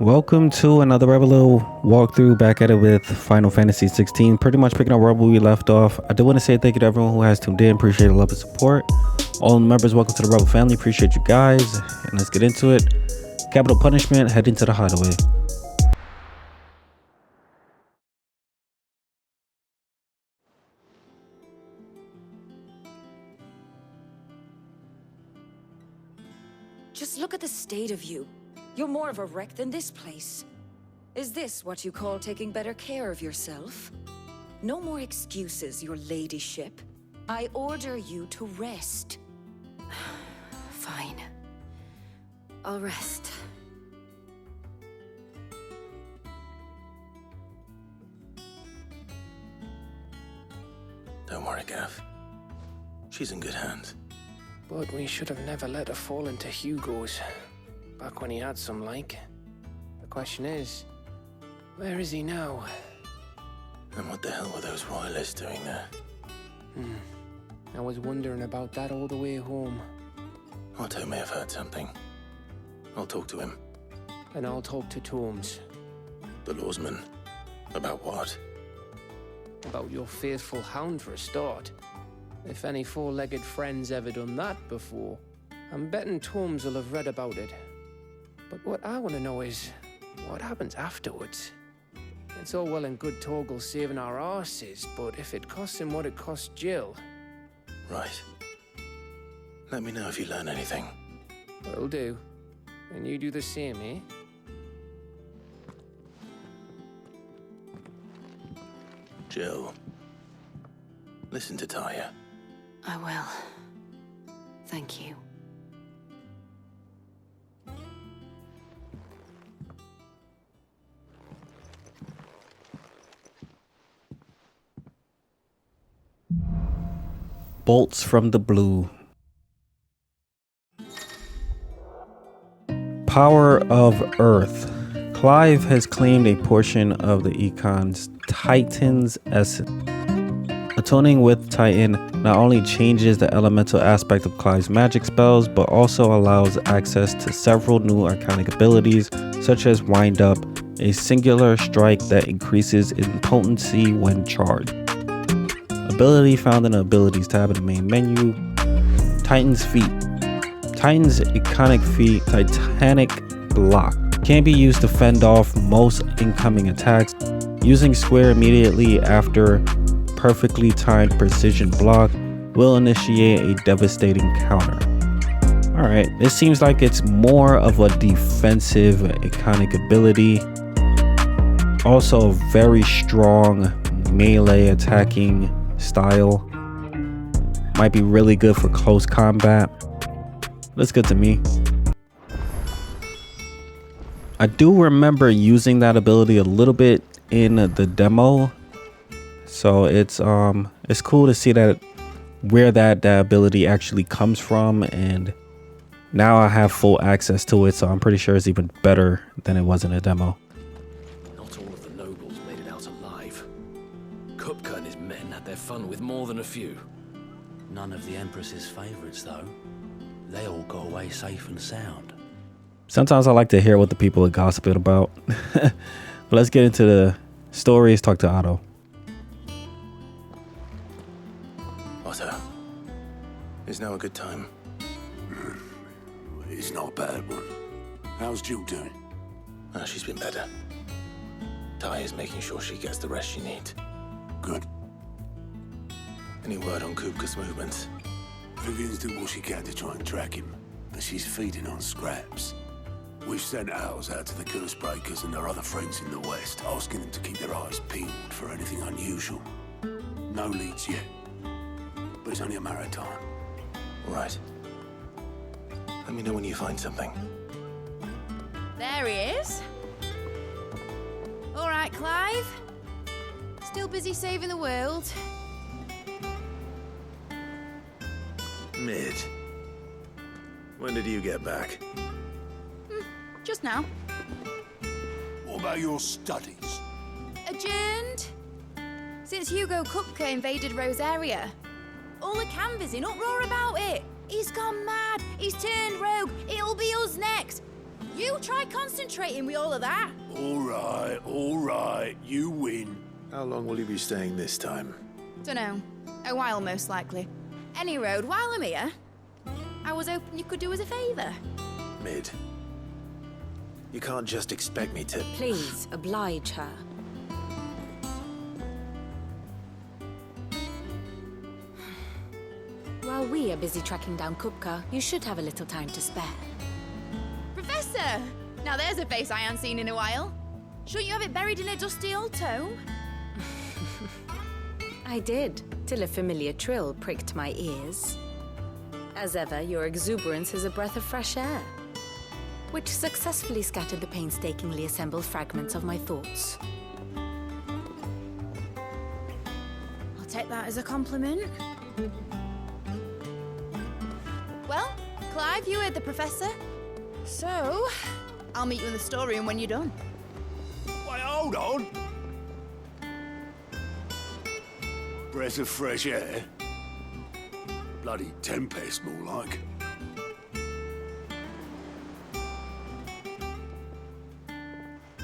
Welcome to another Rebel walkthrough, back at it with Final Fantasy 16. Pretty much picking up where we left off. I do want to say thank you to everyone who has tuned in. Appreciate the love and support. All the members, welcome to the Rebel family. Appreciate you guys. And let's get into it. Capital punishment, head into the hideaway. Just look at the state of you. You're more of a wreck than this place. Is this what you call taking better care of yourself? No more excuses, your ladyship. I order you to rest. Fine. I'll rest. Don't worry, Gav. She's in good hands. But we should have never let her fall into Hugo's. Back when he had some like. The question is, where is he now? And what the hell were those royalists doing there? I was wondering about that all the way home. Otto may have heard something. I'll talk to him. And I'll talk to Tomes. The lawsman. About what? About your faithful hound for a start. If any four-legged friend's ever done that before, I'm betting Tomes will have read about it. But what I want to know is, what happens afterwards? It's all well and good Torgal saving our arses, but if it costs him what it cost Jill... Right. Let me know if you learn anything. Will do. And you do the same, eh? Jill. Listen to Taya. I will. Thank you. Bolts from the blue. Power of Earth. Clive has claimed a portion of the Econ's Titan's essence. Atoning with Titan not only changes the elemental aspect of Clive's magic spells, but also allows access to several new arcanic abilities, such as Wind Up, a singular strike that increases in potency when charged. Ability found in the Abilities tab in the main menu. Titan's Feet. Titan's iconic feat, Titanic Block, can be used to fend off most incoming attacks. Using square immediately after perfectly timed precision block will initiate a devastating counter. Alright, this seems like it's more of a defensive iconic ability. Also a very strong melee attacking style. Might be really good for close combat. Looks good to me. I do remember using that ability a little bit in the demo. So it's cool to see that where that ability actually comes from, and now I have full access to it, so I'm pretty sure it's even better than it was in a demo. Not all of the nobles made it out alive. Kupka and his men had their fun with more than a few. None of the Empress's favorites, though. They all got away safe and sound. Sometimes I like to hear what the people are gossiping about. But let's get into the stories. Talk to Otto. Otto. Is now a good time? It's not a bad one. How's Jill doing? She's been better. Taya's making sure she gets the rest she needs. Good. Any word on Kupka's movements? Vivian's doing what she can to try and track him, but she's feeding on scraps. We've sent ours out to the curse breakers and their other friends in the west, asking them to keep their eyes peeled for anything unusual. No leads yet, but it's only a matter of time. Right. Let me know when you find something. There he is. All right, Clive. Still busy saving the world. Mid. When did you get back? Just now. What about your studies? Adjourned. Since Hugo Kupka invaded Rosaria. All the canvassing uproar about it. He's gone mad. He's turned rogue. It'll be us next. You try concentrating with all of that. All right, you win. How long will you be staying this time? Dunno. A while, most likely. Any road, while I'm here, I was hoping you could do us a favour. Mid. You can't just expect me to... Please, oblige her. While we are busy tracking down Kupka, you should have a little time to spare. Professor! Now there's a face I haven't seen in a while. Shouldn't you have it buried in a dusty old tome? I did, till a familiar trill pricked my ears. As ever, your exuberance is a breath of fresh air, which successfully scattered the painstakingly assembled fragments of my thoughts. I'll take that as a compliment. Well, Clive, you heard the professor. So, I'll meet you in the storeroom when you're done. Wait, hold on. Breath of fresh air. Bloody tempest, more like.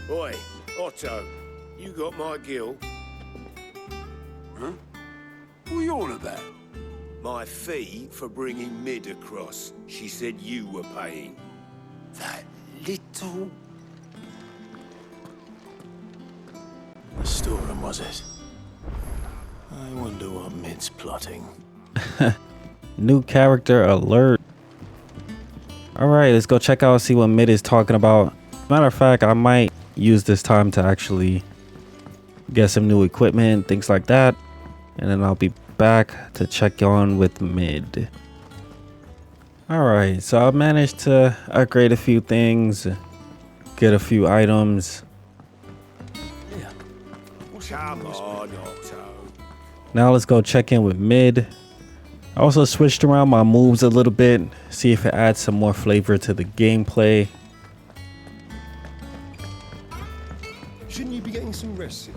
Oi, Otto, you got my gill? Huh? What are you on about? My fee for bringing Mid across. She said you were paying. That little... The storeroom, was it? I wonder what Mid's plotting. New character alert. Alright, let's go check out, see what Mid is talking about. Matter of fact, I might use this time to actually get some new equipment, things like that. And then I'll be back to check on with Mid. Alright, so I managed to upgrade a few things, get a few items. Yeah. Come on, Otto. Now let's go check in with Mid. I also switched around my moves a little bit, see if it adds some more flavor to the gameplay. Shouldn't you be getting some rest?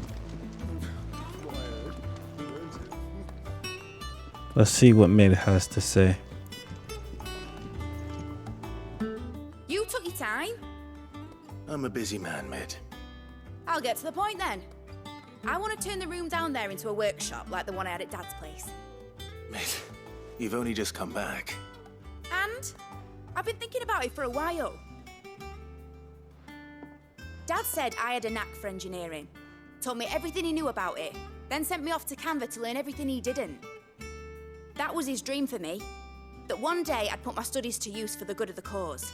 Let's see what Mid has to say. You took your time. I'm a busy man, Mid. I'll get to the point then. I want to turn the room down there into a workshop like the one I had at Dad's place. Mid, you've only just come back. And I've been thinking about it for a while. Dad said I had a knack for engineering, told me everything he knew about it, then sent me off to Canva to learn everything he didn't. That was his dream for me, that one day I'd put my studies to use for the good of the cause.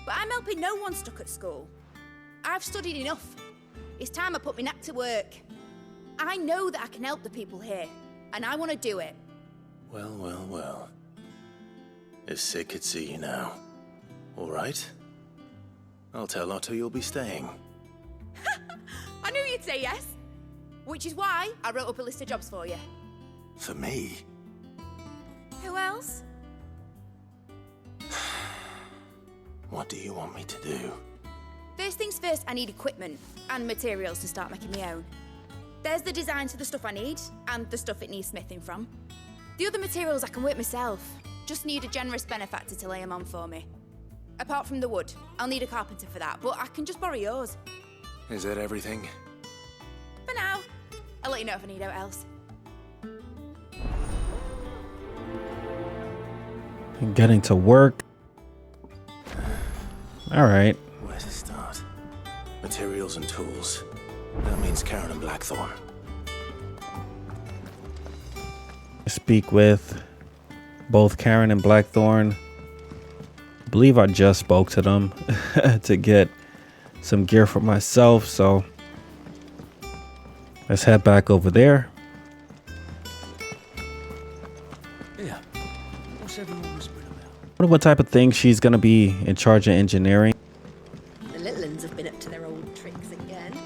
But I'm helping no one stuck at school. I've studied enough. It's time I put my knack to work. I know that I can help the people here, and I want to do it. Well, well, well. If Sid could see you now. All right. I'll tell Otto you'll be staying. I knew you'd say yes. Which is why I wrote up a list of jobs for you. For me? Who else? What do you want me to do? First things first, I need equipment and materials to start making my own. There's the designs for the stuff I need and the stuff it needs smithing from. The other materials I can work myself. Just need a generous benefactor to lay them on for me. Apart from the wood, I'll need a carpenter for that, but I can just borrow yours. Is that everything? For now. I'll let you know if I need out else. Getting to work. Alright. Where to start? Materials and tools. That means Karen and Blackthorn. Speak with both Karen and Blackthorn. I believe I just spoke to them to get some gear for myself, so let's head back over there. Yeah. What's everyone whispering about? I wonder what type of thing she's gonna be in charge of engineering. The little uns have been up to their old tricks again.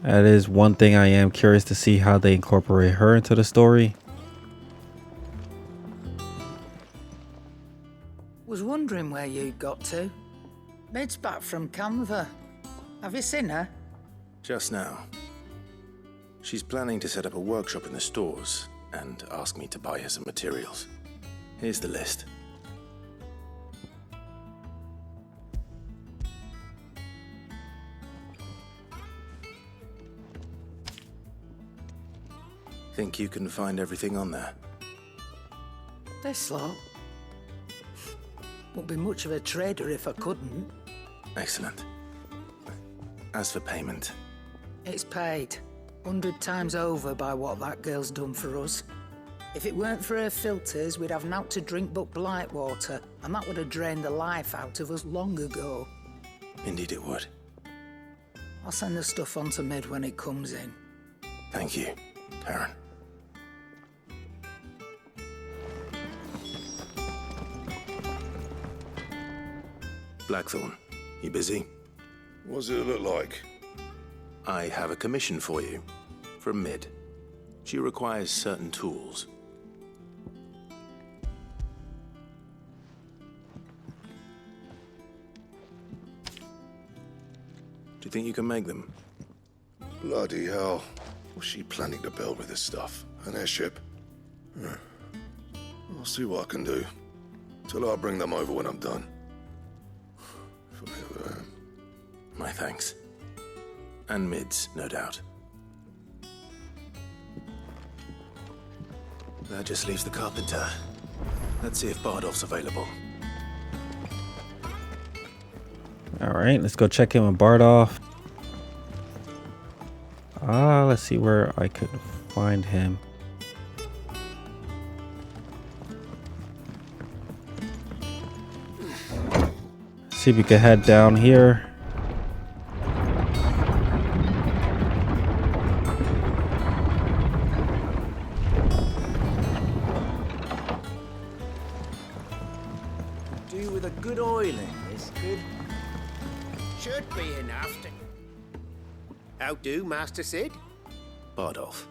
That is one thing I am curious to see how they incorporate her into the story. Was wondering where you got to. Mid's back from Canva. Have you seen her? Just now. She's planning to set up a workshop in the stores. and asked me to buy her some materials. Here's the list. Think you can find everything on there? This lot. Wouldn't be much of a trader if I couldn't. Excellent. As for payment, It's paid 100 times over by what that girl's done for us. If it weren't for her filters, we'd have naught to drink but blight water, and that would have drained the life out of us long ago. indeed it would. I'll send the stuff on to Mid when it comes in. Thank you, Karen. Blackthorn, you busy? What's it look like? I have a commission for you, from Mid. She requires certain tools. Do you think you can make them? Bloody hell. What's she planning to build with this stuff? An airship? I'll see what I can do. Till I'll bring them over when I'm done. My thanks. And Mid's, no doubt. That just leaves the carpenter. Let's see if Bardolph's available. Alright, let's go check in with Bardolph. Let's see where I could find him. See if we can head down here. Do with a good oiling, this good. Should be enough to... How do, Master Sid? Bardolph.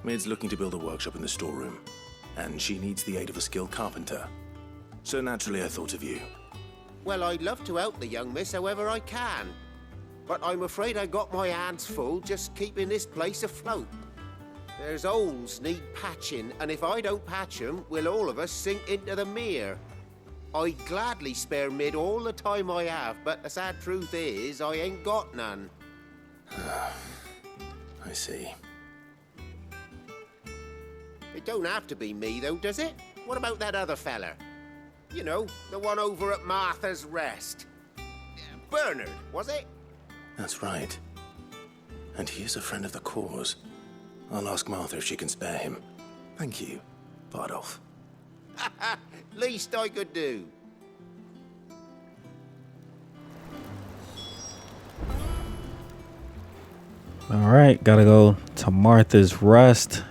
Mid's looking to build a workshop in the storeroom, and she needs the aid of a skilled carpenter. So naturally I thought of you. Well, I'd love to help the young miss however I can. But I'm afraid I got my hands full just keeping this place afloat. There's holes need patching, and if I don't patch them, we'll all of us sink into the mere. I'd gladly spare Mid all the time I have, but the sad truth is, I ain't got none. I see. It don't have to be me, though, does it? What about that other fella? You know, the one over at Martha's Rest. Bernard, was it? That's right. And he is a friend of the cause. I'll ask Martha if she can spare him. Thank you, Bardolph. Least I could do. Alright, gotta go to Martha's Rest.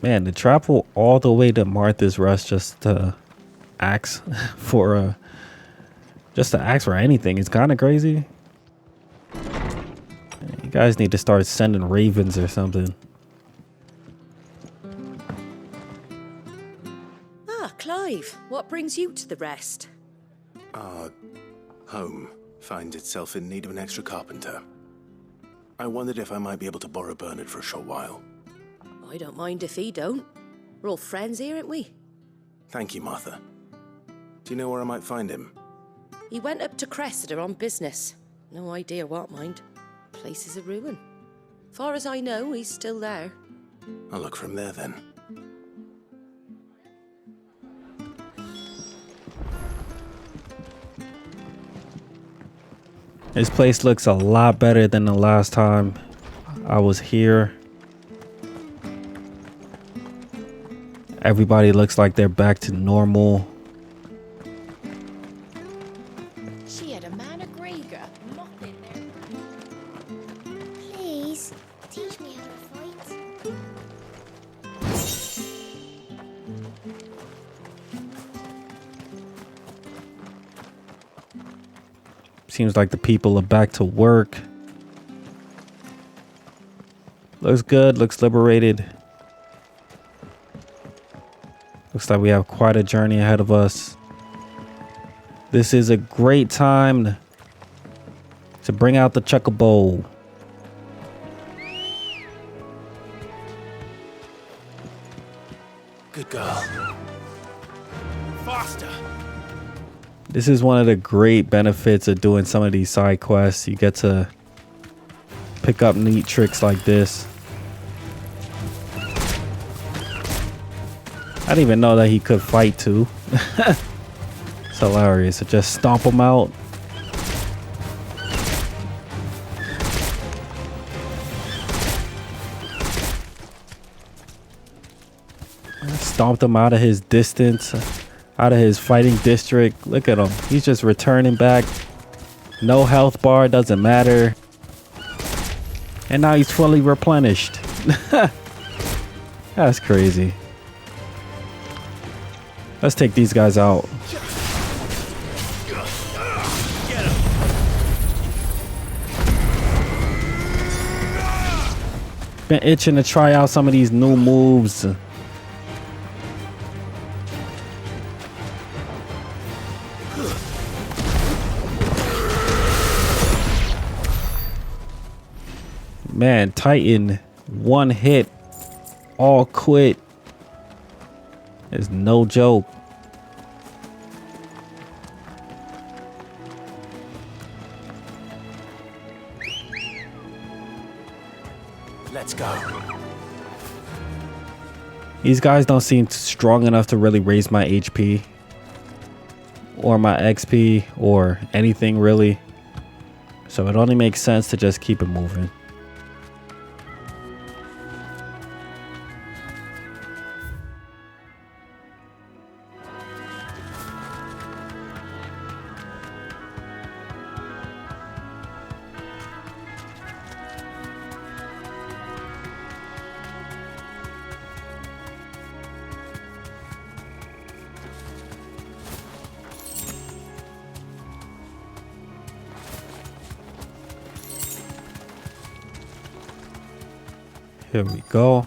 Man, to travel all the way to Martha's Rest just to ask for anything is kind of crazy. You guys need to start sending ravens or something. Ah, Clive, what brings you to the Rest? Our home finds itself in need of an extra carpenter. I wondered if I might be able to borrow Bernard for a short while. I don't mind if he don't. We're all friends here, aren't we? Thank you, Martha. Do you know where I might find him? He went up to Cressida on business. No idea what, mind. Place is a ruin. Far as I know, he's still there. I'll look from there then. This place looks a lot better than the last time I was here. Everybody looks like they're back to normal. She had a man of Grieger mopping there. Please, teach me how to fight. Seems like the people are back to work. Looks good, looks liberated. Looks like we have quite a journey ahead of us. This is a great time to bring out the chocobo. Good girl. Faster. This is one of the great benefits of doing some of these side quests. You get to pick up neat tricks like this. I didn't even know that he could fight too. It's hilarious. So just stomp him out. Stomped him out of his distance, out of his fighting district. Look at him. He's just returning back. No health bar, doesn't matter. And now he's fully replenished. That's crazy. Let's take these guys out. Been itching to try out some of these new moves. Man, Titan, one hit, all quit. It's no joke. Let's go. These guys don't seem strong enough to really raise my HP or my XP or anything really. So it only makes sense to just keep it moving. Here we go.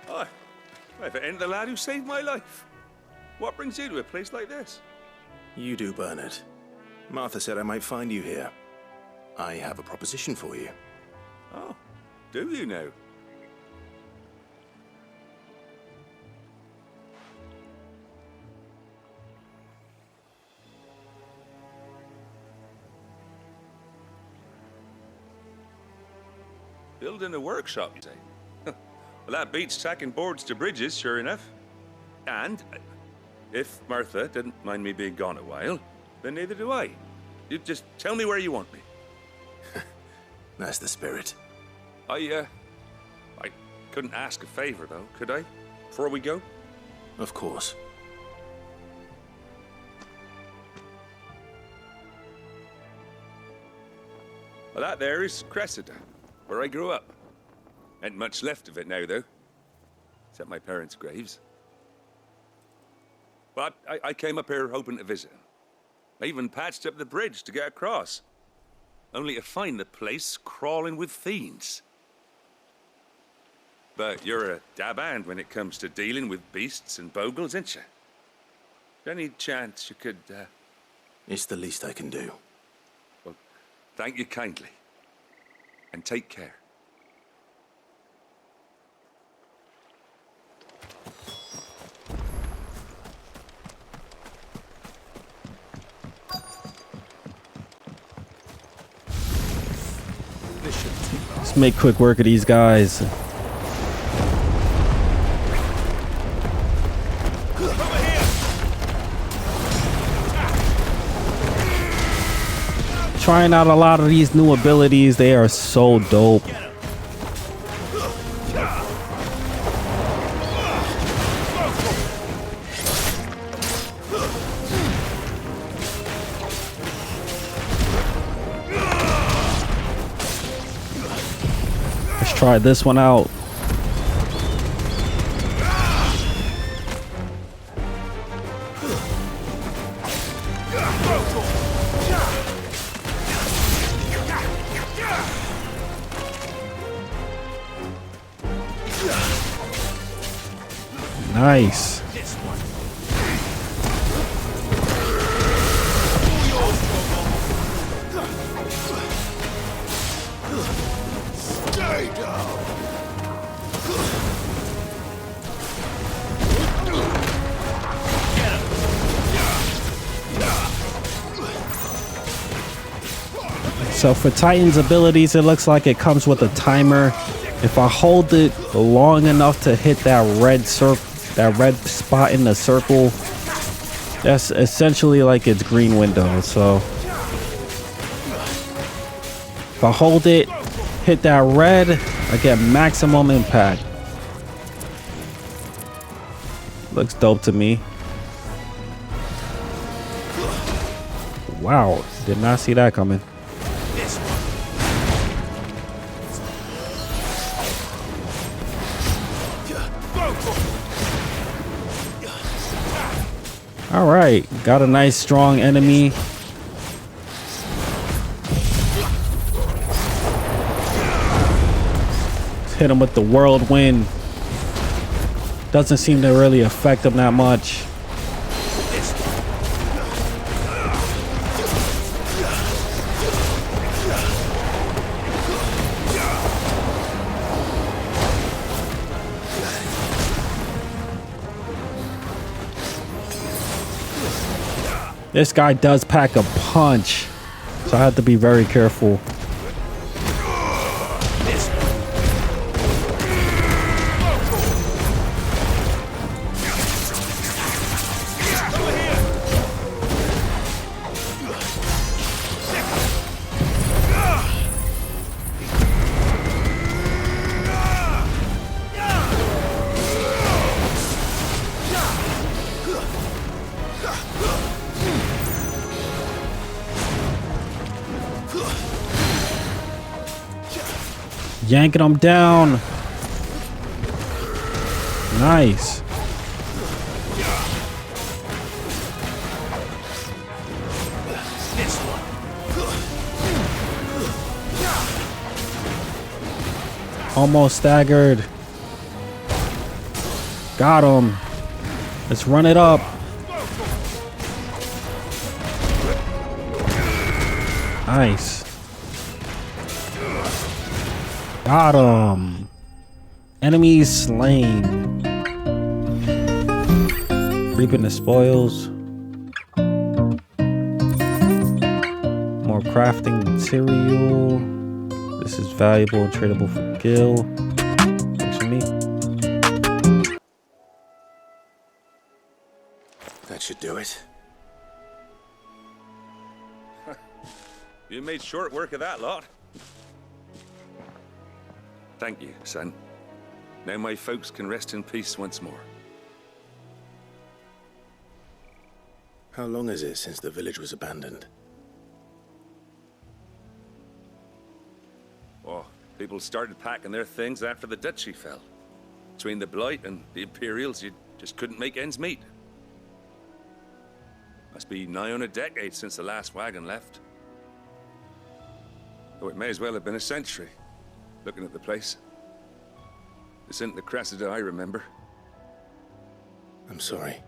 Hi. If it ain't the lad who saved my life. What brings you to a place like this? You do, Bernard. Martha said I might find you here. I have a proposition for you. Oh, do you now? Building a workshop, you say? Well, that beats tacking boards to bridges, sure enough. And if Martha didn't mind me being gone a while, then neither do I. You just tell me where you want me. That's the spirit. I couldn't ask a favor, though, could I? Before we go? Of course. Well, that there is Cressida, where I grew up. Ain't much left of it now, though. Except my parents' graves. But I came up here hoping to visit. I even patched up the bridge to get across. Only to find the place crawling with fiends. But you're a dab hand when it comes to dealing with beasts and bogles, ain't you? Any chance you could, It's the least I can do. Well, thank you kindly. And take care. Let's make quick work of these guys. Trying out a lot of these new abilities. They are so dope. Let's try this one out. Nice. Stay down. So for Titan's abilities, it looks like it comes with a timer. If I hold it long enough to hit that red spot in the circle, that's essentially like its green window. So if I hold it, hit that red, I get maximum impact. Looks dope to me. Wow, did not see that coming. All right, got a nice strong enemy. Let's hit him with the whirlwind. Doesn't seem to really affect him that much. This guy does pack a punch, so I have to be very careful. Yanking him down. Nice. Almost staggered. Got him. Let's run it up. Nice. Got him. Enemies slain. Reaping the spoils. More crafting material. This is valuable, tradable for gil. Works for me. That should do it. You made short work of that lot. Thank you, son. Now my folks can rest in peace once more. How long is it since the village was abandoned? Oh, people started packing their things after the duchy fell. Between the Blight and the Imperials, you just couldn't make ends meet. Must be nigh on a decade since the last wagon left. Though it may as well have been a century. Looking at the place. This isn't the Cressida I remember. I'm sorry.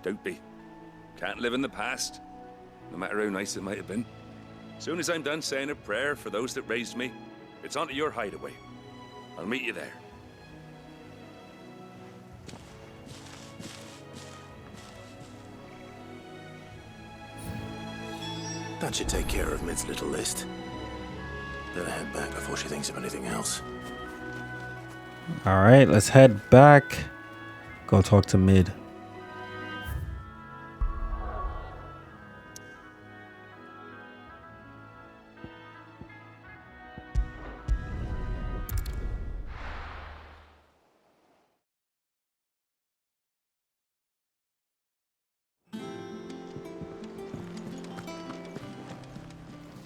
Don't be. Can't live in the past, no matter how nice it might have been. Soon as I'm done saying a prayer for those that raised me, it's onto your hideaway. I'll meet you there. That should take care of Mid's little list. Better head back before she thinks of anything else. All right, let's head back. Go talk to Mid.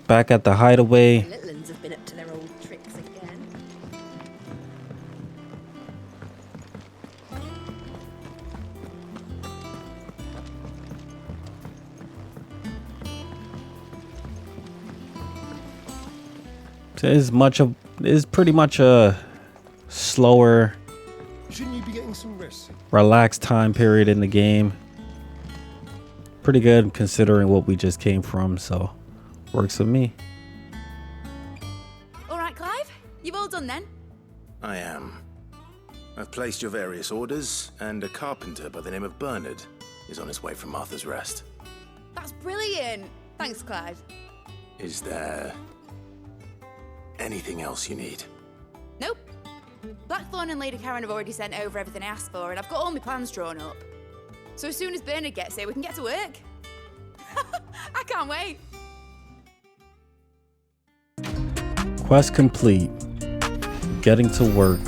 Back at the hideaway. Little ones have been up to their old tricks again. There's much of is pretty much a slower, Shouldn't you be getting some rest? relaxed time period in the game. Pretty good considering what we just came from, so works for me. All right, Clive, you've all done then. I am. I've placed your various orders, and a carpenter by the name of Bernard is on his way from Martha's Rest. That's brilliant. Thanks, Clive. Is there anything else you need? Nope. Blackthorn and Lady Karen have already sent over everything I asked for, and I've got all my plans drawn up. So as soon as Bernard gets here, we can get to work. I can't wait. Quest complete. Getting to work.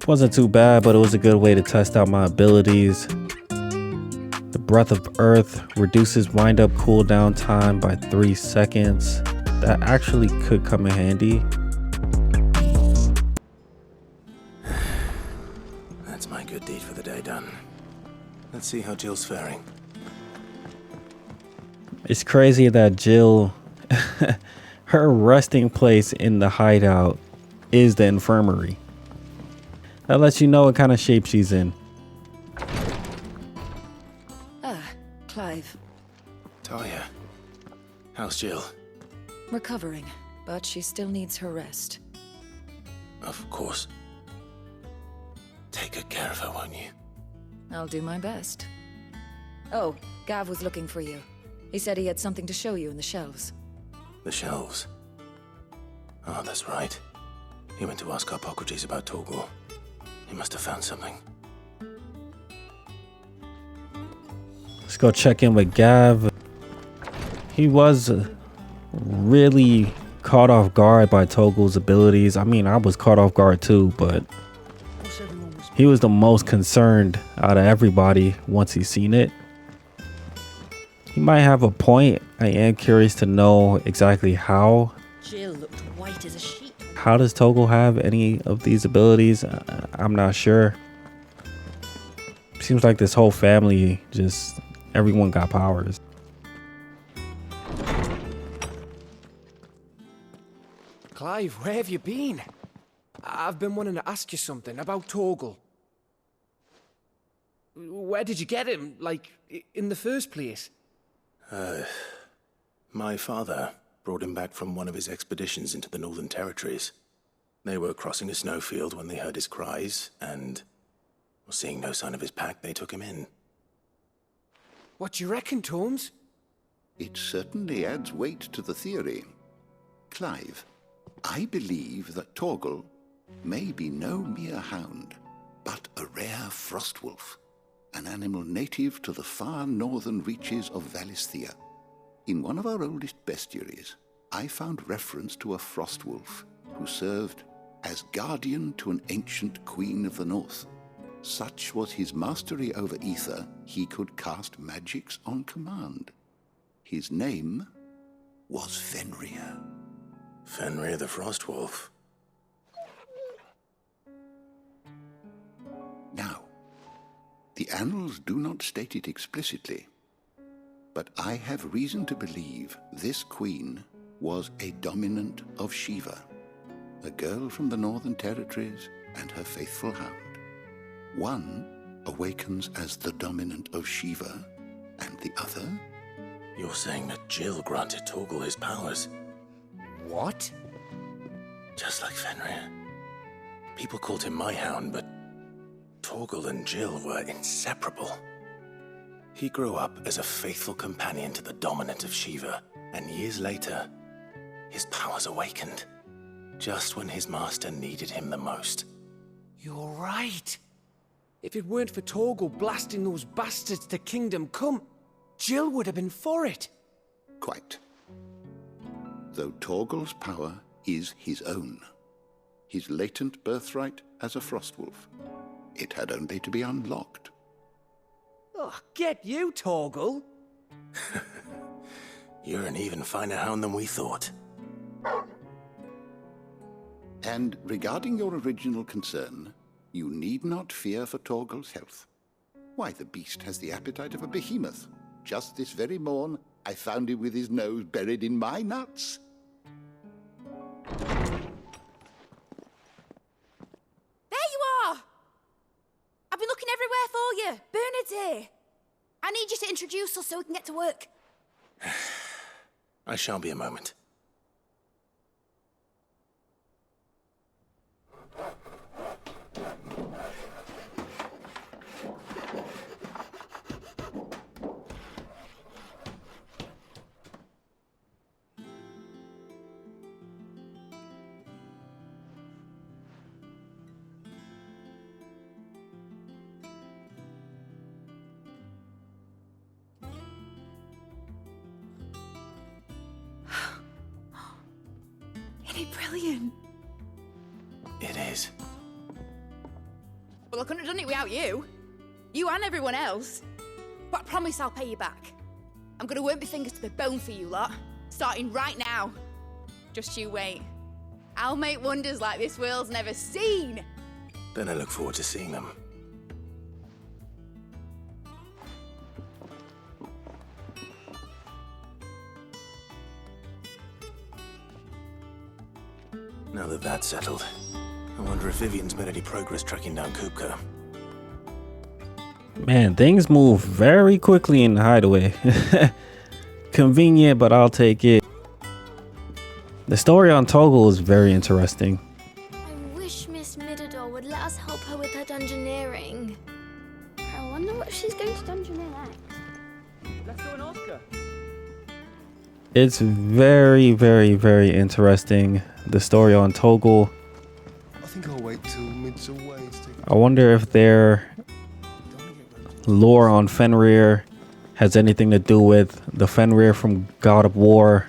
Wasn't too bad, but it was a good way to test out my abilities. The Breath of Earth reduces wind-up cooldown time by 3 seconds. That actually could come in handy. That's my good deed for the day done. Let's see how Jill's faring. It's crazy that Jill, her resting place in the hideout is the infirmary. That lets you know what kind of shape she's in. Clive. Talia, how's Jill? Recovering, but she still needs her rest. Of course. Take good care of her, won't you? I'll do my best. Oh, Gav was looking for you. He said he had something to show you in the shelves. The shelves? Oh, that's right. He went to ask Harpocrates about Torgal. He must have found something. Let's go check in with Gav. He was really caught off guard by Torgal's abilities. I mean, I was caught off guard too, but he was the most concerned out of everybody once he's seen it. He might have a point. I am curious to know exactly how. Jill looked white as a sheet. How does Torgal have any of these abilities? I'm not sure. Seems like this whole family, just everyone got powers. Clive, where have you been? I've been wanting to ask you something about Torgal. Where did you get him, like, in the first place? My father brought him back from one of his expeditions into the Northern Territories. They were crossing a snowfield when they heard his cries, and, seeing no sign of his pack, they took him in. What do you reckon, Torms? It certainly adds weight to the theory. Clive, I believe that Torgal may be no mere hound, but a rare frostwolf, an animal native to the far northern reaches of Valisthea. In one of our oldest bestiaries, I found reference to a frostwolf who served as guardian to an ancient queen of the north. Such was his mastery over ether, he could cast magics on command. His name was Fenrir. Fenrir the Frostwolf. Now, the annals do not state it explicitly, but I have reason to believe this queen was a dominant of Shiva, a girl from the Northern Territories and her faithful hound. One awakens as the dominant of Shiva, and the other? You're saying that Jill granted Torgal his powers? What? Just like Fenrir. People called him my hound, but Torgal and Jill were inseparable. He grew up as a faithful companion to the dominant of Shiva, and years later, his powers awakened, just when his master needed him the most. You're right. If it weren't for Torgal blasting those bastards to Kingdom Come, Jill would have been for it. Quite. Though Torgal's power is his own, his latent birthright as a Frostwolf, it had only to be unlocked. Oh, get you, Torgal! You're an even finer hound than we thought. And regarding your original concern, you need not fear for Torgal's health. Why, the beast has the appetite of a behemoth. Just this very morn, I found him with his nose buried in my nuts. There you are! I've been looking everywhere for you. Bernard's here. I need you to introduce us so we can get to work. I shan't be a moment. Isn't it brilliant? It is. Well, I couldn't have done it without you. You and everyone else. But I promise I'll pay you back. I'm gonna work my fingers to the bone for you lot, starting right now. Just you wait. I'll make wonders like this world's never seen. Then I look forward to seeing them. Now that that's settled, I wonder if Vivian's made any progress tracking down Kupka. Man, things move very quickly in the hideaway. Convenient, but I'll take it. The story on Toggle is very interesting. I wish Miss Midador would let us help her with her dungeoneering. I wonder what she's going to dungeoneer next. Let's go and ask her. It's very, very, very interesting. The story on Toggle. I think I'll wait till mid's away. I wonder if their lore on Fenrir has anything to do with the Fenrir from God of War,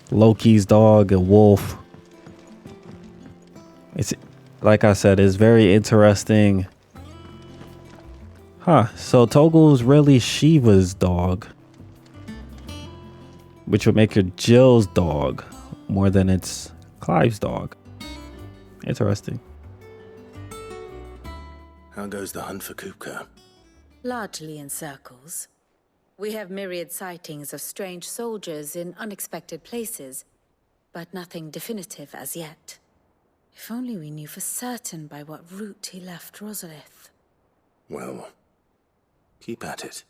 Loki's dog, a wolf. It's like I said, it's very interesting. So Toggle's really Shiva's dog, which would make her Jill's dog more than it's Clive's dog. Interesting. How goes the hunt for Kupka? Largely in circles. We have myriad sightings of strange soldiers in unexpected places, but nothing definitive as yet. If only we knew for certain by what route he left Rosalith. Well, keep at it.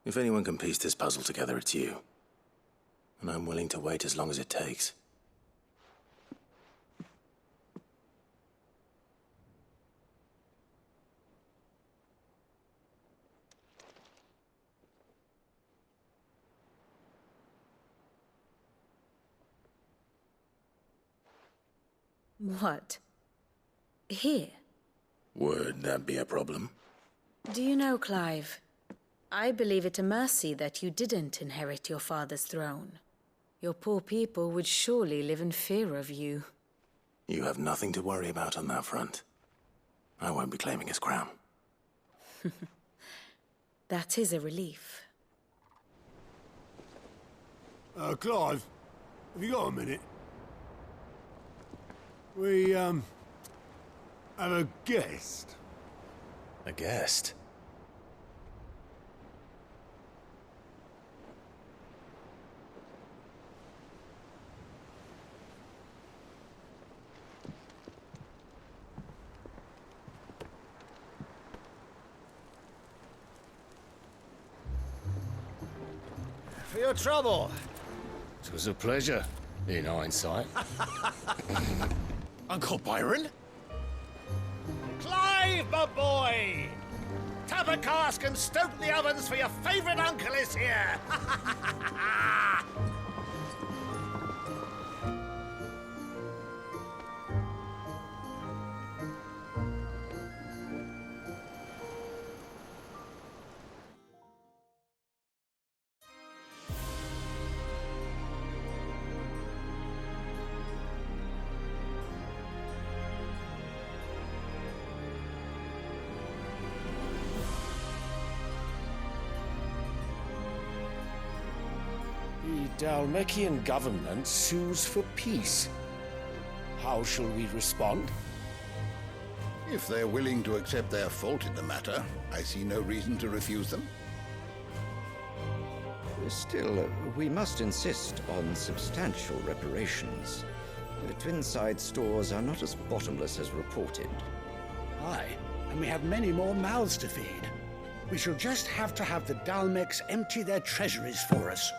If anyone can piece this puzzle together, it's you. And I'm willing to wait as long as it takes. What? Here? Would that be a problem? Do you know, Clive? I believe it a mercy that you didn't inherit your father's throne. Your poor people would surely live in fear of you. You have nothing to worry about on that front. I won't be claiming his crown. That is a relief. Clive, have you got a minute? We, have a guest. A guest? For your trouble. It was a pleasure, in hindsight. Uncle Byron? Clive, my boy! Tap a cask and stoke the ovens for your favorite uncle is here! The Dalmekian government sues for peace. How shall we respond? If they're willing to accept their fault in the matter, I see no reason to refuse them. Still, we must insist on substantial reparations. The Twinside stores are not as bottomless as reported. Aye, and we have many more mouths to feed. We shall just have to have the Dalmex empty their treasuries for us.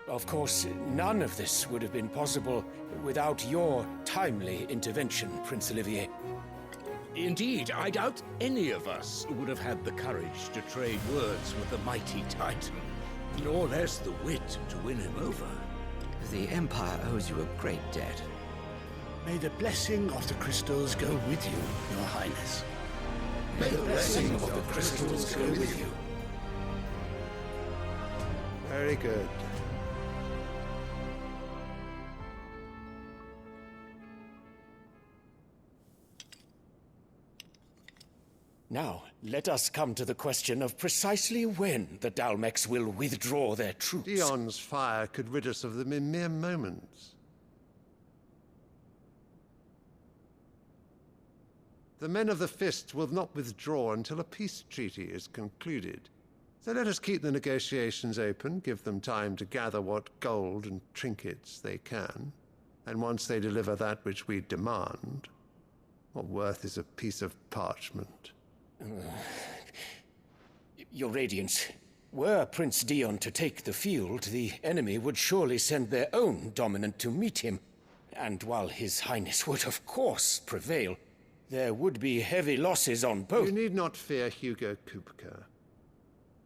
Of course, none of this would have been possible without your timely intervention, Prince Olivier. Indeed, I doubt any of us would have had the courage to trade words with the mighty Titan, nor less the wit to win him over. The Empire owes you a great debt. May the blessing of the crystals go with you, Your Highness. May the blessing of the crystals go with you. Very good. Now, let us come to the question of precisely when the Dalmex will withdraw their troops. Dion's fire could rid us of them in mere moments. The men of the Fist will not withdraw until a peace treaty is concluded. So let us keep the negotiations open, give them time to gather what gold and trinkets they can. And once they deliver that which we demand, what worth is a piece of parchment? Your Radiance, were Prince Dion to take the field, the enemy would surely send their own dominant to meet him. And while His Highness would of course prevail, there would be heavy losses on both. You need not fear Hugo Kupka.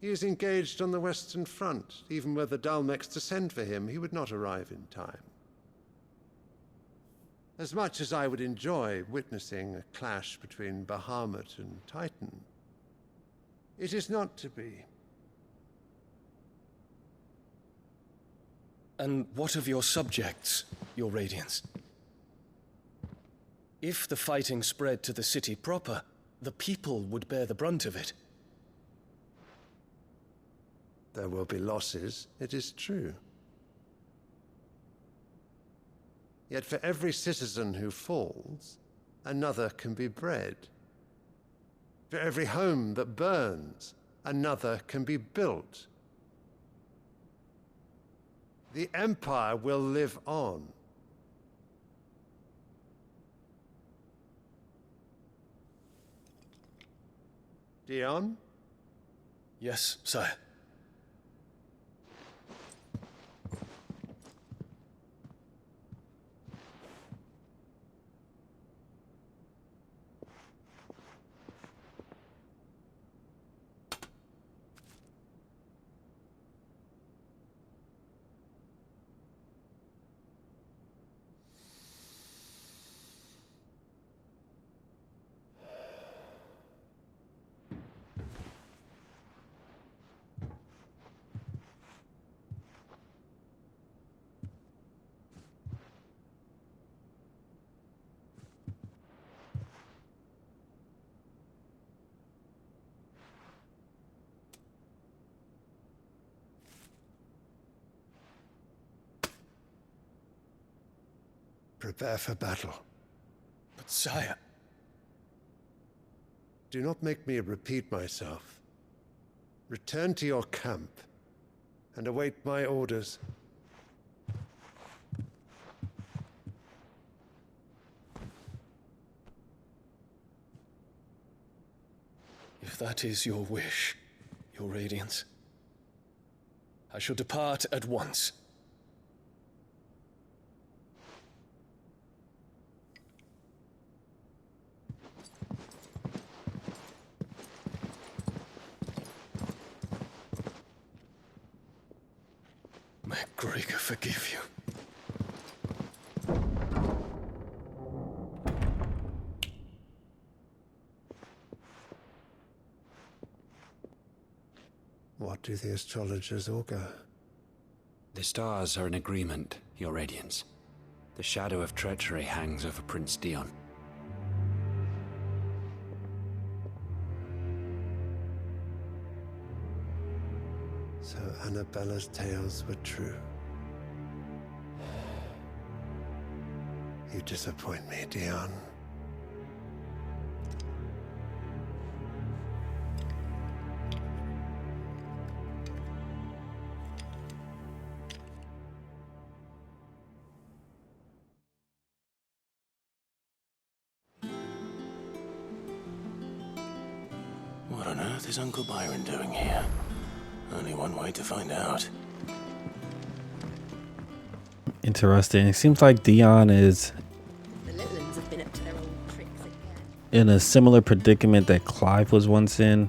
He is engaged on the Western Front. Even were the Dalmex to send for him, he would not arrive in time. As much as I would enjoy witnessing a clash between Bahamut and Titan, it is not to be. And what of your subjects, Your Radiance? If the fighting spread to the city proper, the people would bear the brunt of it. There will be losses, it is true. Yet for every citizen who falls, another can be bred. For every home that burns, another can be built. The Empire will live on. Dion? Yes, sire. Prepare for battle. But sire... Do not make me repeat myself. Return to your camp and await my orders. If that is your wish, Your Radiance, I shall depart at once. May Gregor forgive you. What do the astrologers augur? The stars are in agreement, Your Radiance. The shadow of treachery hangs over Prince Dion. So Annabella's tales were true. You disappoint me, Dion. earth is Uncle Byron doing here? Only one way to find out. Interesting. It seems like Dion is The little ones have been up to their old tricks again. in a similar predicament that Clive was once in,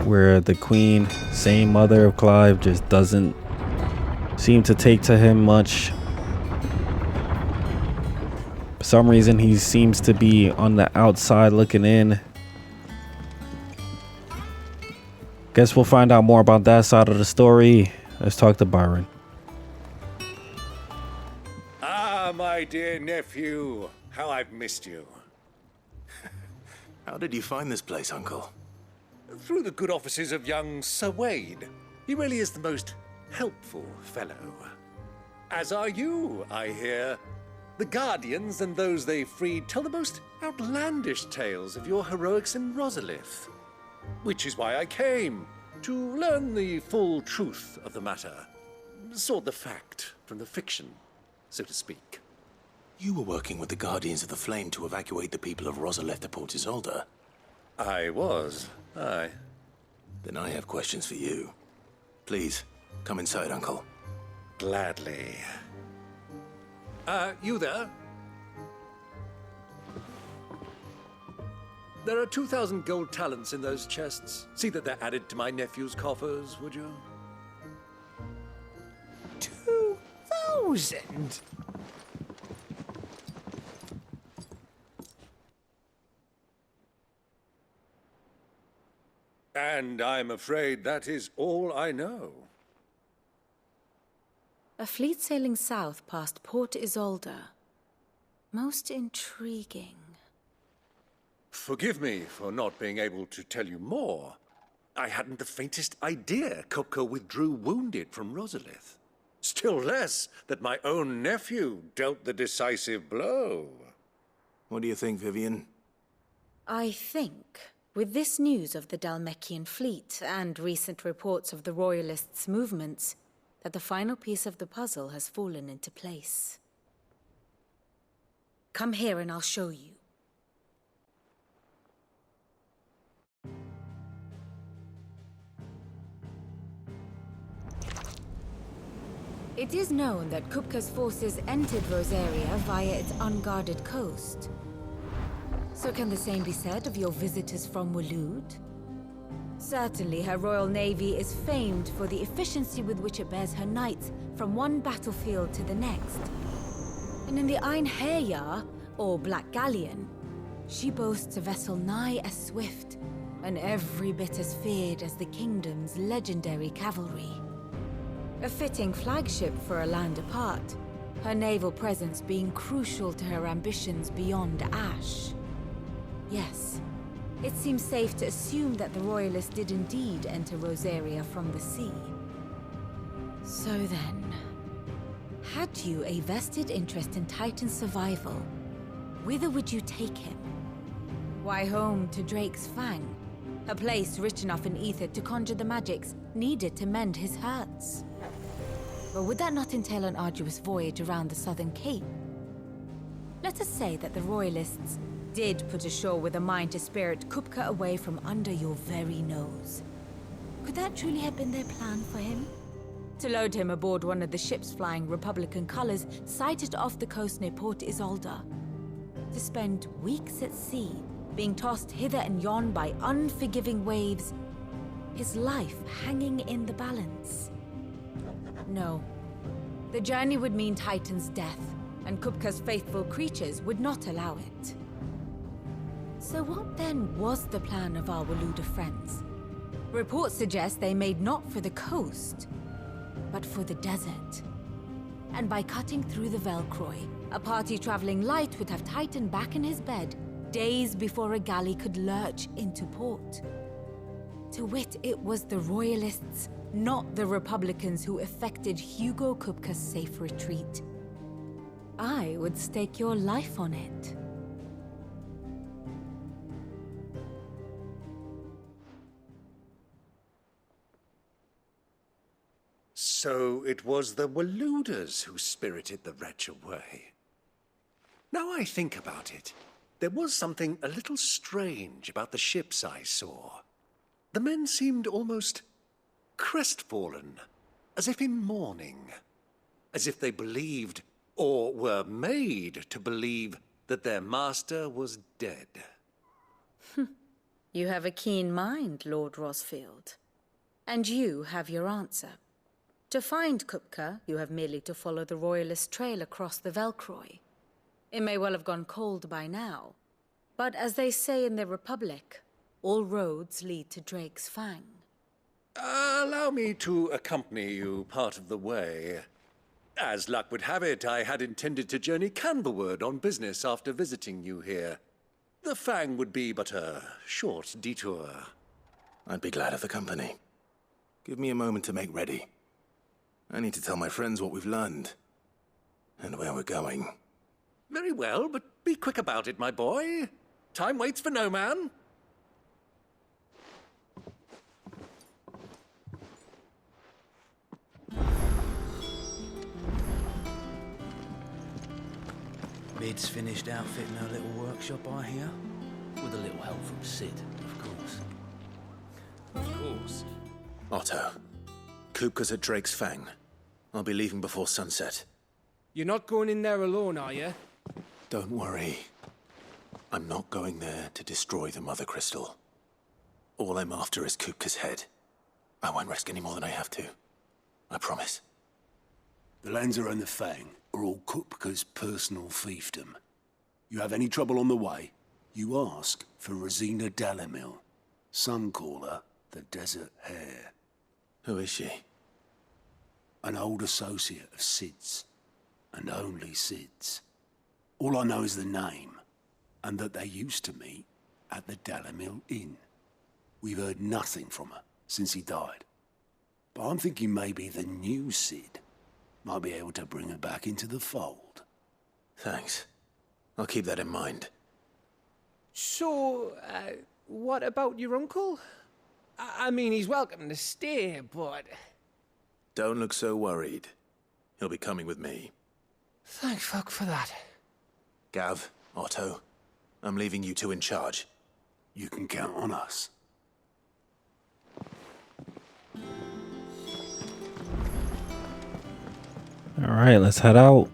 where the queen, same mother of Clive, just doesn't seem to take to him much. For some reason, he seems to be on the outside looking in. Guess we'll find out more about that side of the story. Let's talk to Byron. Ah, my dear nephew. How I've missed you. How did you find this place, Uncle? Through the good offices of young Sir Wade. He really is the most helpful fellow. As are you, I hear. The Guardians and those they freed tell the most outlandish tales of your heroics in Rosalith. Which is why I came, to learn the full truth of the matter. Sort the fact from the fiction, so to speak. You were working with the Guardians of the Flame to evacuate the people of Rosalith to Port Isolde. I was, aye. Then I have questions for you. Please, come inside, Uncle. Gladly. You there? There are 2,000 gold talents in those chests. See that they're added to my nephew's coffers, would you? 2,000? And I'm afraid that is all I know. A fleet sailing south past Port Isolde. Most intriguing. Forgive me for not being able to tell you more. I hadn't the faintest idea Kupka withdrew wounded from Rosalith. Still less that my own nephew dealt the decisive blow. What do you think, Vivian? I think, with this news of the Dhalmekian fleet and recent reports of the Royalists' movements, that the final piece of the puzzle has fallen into place. Come here and I'll show you. It is known that Kupka's forces entered Rosaria via its unguarded coast. So can the same be said of your visitors from Waloed? Certainly, her Royal Navy is famed for the efficiency with which it bears her knights from one battlefield to the next. And in the Einherjar, or Black Galleon, she boasts a vessel nigh as swift and every bit as feared as the kingdom's legendary cavalry. A fitting flagship for a land apart, her naval presence being crucial to her ambitions beyond Ash. Yes, it seems safe to assume that the Royalists did indeed enter Rosaria from the sea. So then, had you a vested interest in Titan's survival, whither would you take him? Why, home to Drake's Fang, a place rich enough in ether to conjure the magics needed to mend his hurts. But would that not entail an arduous voyage around the southern cape? Let us say that the Royalists did put ashore with a mind to spirit Kupka away from under your very nose. Could that truly have been their plan for him? To load him aboard one of the ships flying Republican colors sighted off the coast near Port Isolde. To spend weeks at sea, being tossed hither and yon by unforgiving waves, his life hanging in the balance. No. The journey would mean Titan's death, and Kupka's faithful creatures would not allow it. So what then was the plan of our Waluda friends? Reports suggest they made not for the coast, but for the desert. And by cutting through the Velcroy, a party traveling light would have Titan back in his bed days before a galley could lurch into port. To wit, it was the Royalists, not the Republicans, who effected Hugo Kupka's safe retreat. I would stake your life on it. So it was the Waluders who spirited the wretch away. Now I think about it, there was something a little strange about the ships I saw. The men seemed almost crestfallen, as if in mourning, as if they believed, or were made to believe, that their master was dead. You have a keen mind, Lord Rosfield. And you have your answer. To find Kupka, you have merely to follow the Royalist trail across the Velcroy. It may well have gone cold by now, but as they say in the Republic, all roads lead to Drake's Fang. Allow me to accompany you part of the way. As luck would have it, I had intended to journey Candlewood on business after visiting you here. The Fang would be but a short detour. I'd be glad of the company. Give me a moment to make ready. I need to tell my friends what we've learned, and where we're going. Very well, but be quick about it, my boy. Time waits for no man. Mid's finished outfitting her little workshop, I hear. With a little help from Sid, of course. Of course. Otto, Kupka's at Drake's Fang. I'll be leaving before sunset. You're not going in there alone, are you? Don't worry. I'm not going there to destroy the Mother Crystal. All I'm after is Kupka's head. I won't risk any more than I have to. I promise. The Lancer and the Fang are all Kupka's personal fiefdom. You have any trouble on the way, you ask for Rosina Dalamil. Some call her the Desert Hare. Who is she? An old associate of Sid's, and only Sid's. All I know is the name, and that they used to meet at the Dalamil Inn. We've heard nothing from her since he died. But I'm thinking maybe the new Sid might be able to bring her back into the fold. Thanks. I'll keep that in mind. So, what about your uncle? I mean, he's welcome to stay, but... Don't look so worried. He'll be coming with me. Thank fuck for that. Gav, Otto, I'm leaving you two in charge. You can count on us. All right, let's head out.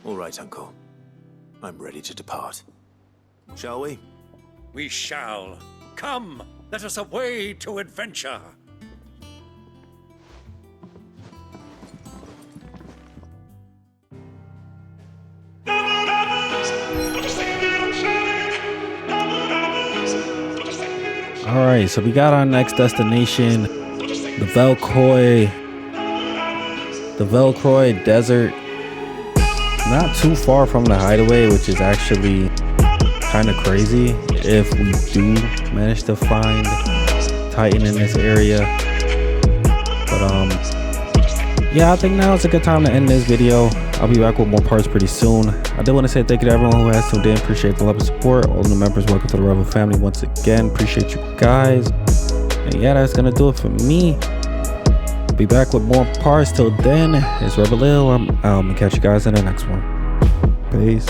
All right, Uncle. I'm ready to depart. Shall we? We shall. Come, let us away to adventure. All right, so we got our next destination, the Velcroy Desert. Not too far from the hideaway, which is actually kind of crazy if we do manage to find Titan in this area. But yeah, I think now is a good time to end this video. I'll be back with more parts pretty soon. I did want to say thank you to everyone who has tuned in. Appreciate the love and support. All the members, welcome to the Rebel family once again. Appreciate you guys. And yeah, that's gonna do it for me. I'll be back with more parts. Till then, it's Rebel. I'm gonna catch you guys in the next one. Peace.